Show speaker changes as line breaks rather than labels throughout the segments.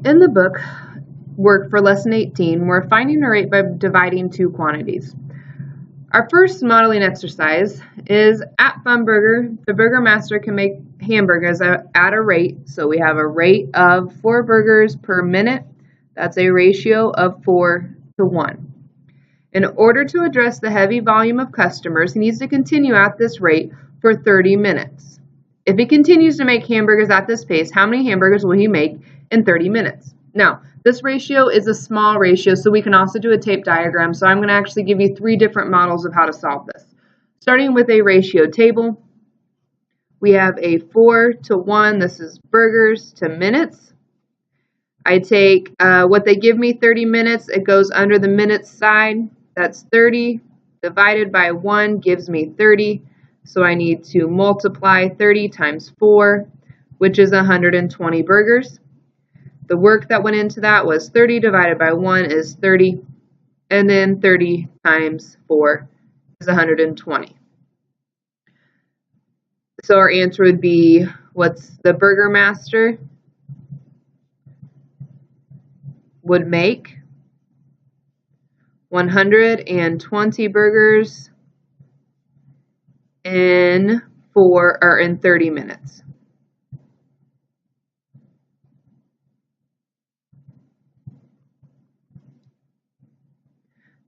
In the book, Work for Lesson 18, we're finding a rate by dividing two quantities. Our first modeling exercise is at Fun Burger, the burger master can make hamburgers at a rate. So we have a rate of 4 burgers per minute. That's a ratio of 4 to 1. In order to address the heavy volume of customers, he needs to continue at this rate for 30 minutes. If he continues to make hamburgers at this pace, how many hamburgers will he make in 30 minutes? Now, this ratio is a small ratio, so we can also do a tape diagram. So I'm going to actually give you 3 different models of how to solve this. Starting with a ratio table, we have a 4 to 1. This is burgers to minutes. I take what they give me, 30 minutes. It goes under the minutes side. That's 30 divided by 1 gives me 30. So I need to multiply 30 times 4, which is 120 burgers. The work that went into that was 30 divided by 1 is 30, and then 30 times 4 is 120. So our answer would be, what's the burger master would make? 120 burgers in 30 minutes.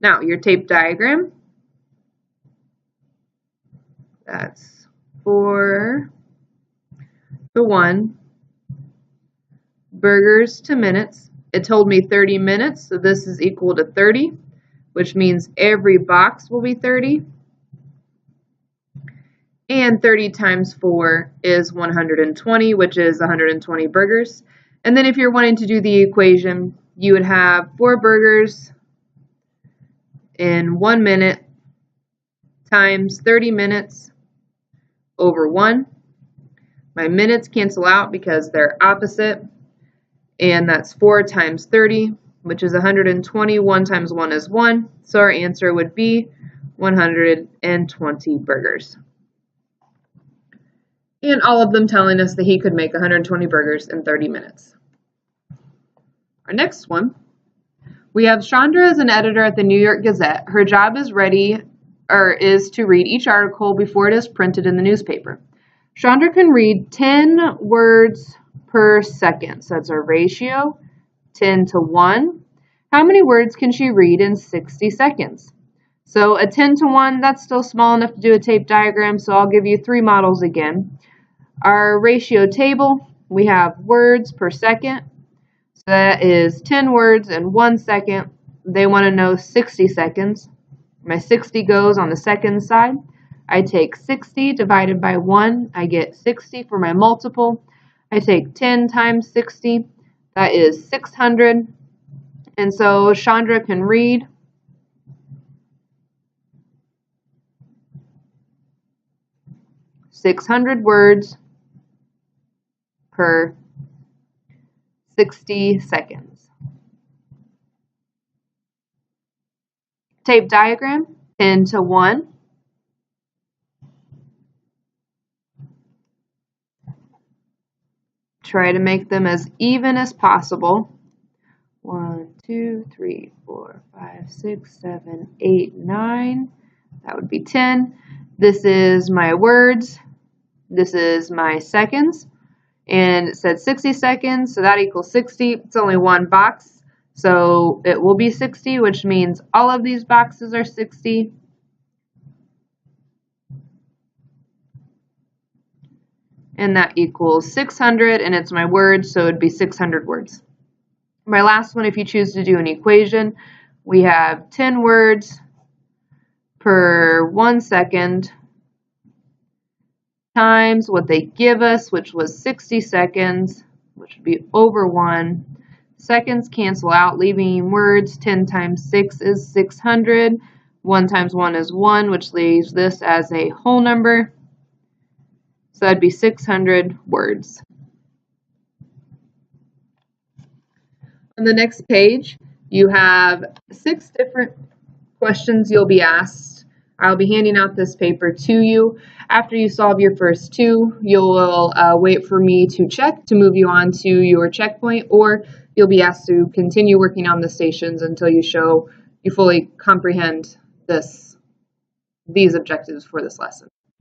Now, your tape diagram, that's 4 to 1, burgers to minutes. It told me 30 minutes, so this is equal to 30, which means every box will be 30. And 30 times 4 is 120, which is 120 burgers. And then if you're wanting to do the equation, you would have 4 burgers in 1 minute times 30 minutes over 1. My minutes cancel out because they're opposite, and that's 4 times 30, which is 120. 1 times 1 is 1, so our answer would be 120 burgers. And all of them telling us that he could make 120 burgers in 30 minutes. Our next one, we have Chandra as an editor at the New York Gazette. Her job is to read each article before it is printed in the newspaper. Chandra can read 10 words per second. So that's our ratio, 10 to 1. How many words can she read in 60 seconds? So a 10 to 1, that's still small enough to do a tape diagram, so I'll give you 3 models again. Our ratio table, we have words per second. So that is 10 words in 1 second. They want to know 60 seconds. My 60 goes on the second side. I take 60 divided by 1. I get 60 for my multiple. I take 10 times 60. That is 600. And so Chandra can read 600 words per 60 seconds. Tape diagram, 10 to 1. Try to make them as even as possible. 1, 2, 3, 4, 5, 6, 7, 8, 9. That would be 10. This is my words. This is my seconds. And it said 60 seconds, so that equals 60. It's only one box, so it will be 60, which means all of these boxes are 60. And that equals 600, and it's my words, so it would be 600 words. My last one, if you choose to do an equation, we have 10 words per 1 second times what they give us, which was 60 seconds, which would be over 1. Seconds cancel out, leaving words. 10 times 6 is 600. 1 times 1 is 1, which leaves this as a whole number. So that'd be 600 words. On the next page, you have 6 different questions you'll be asked. I'll be handing out this paper to you. After you solve your first two, you'll wait for me to check to move you on to your checkpoint, or you'll be asked to continue working on the stations until you show you fully comprehend these objectives for this lesson.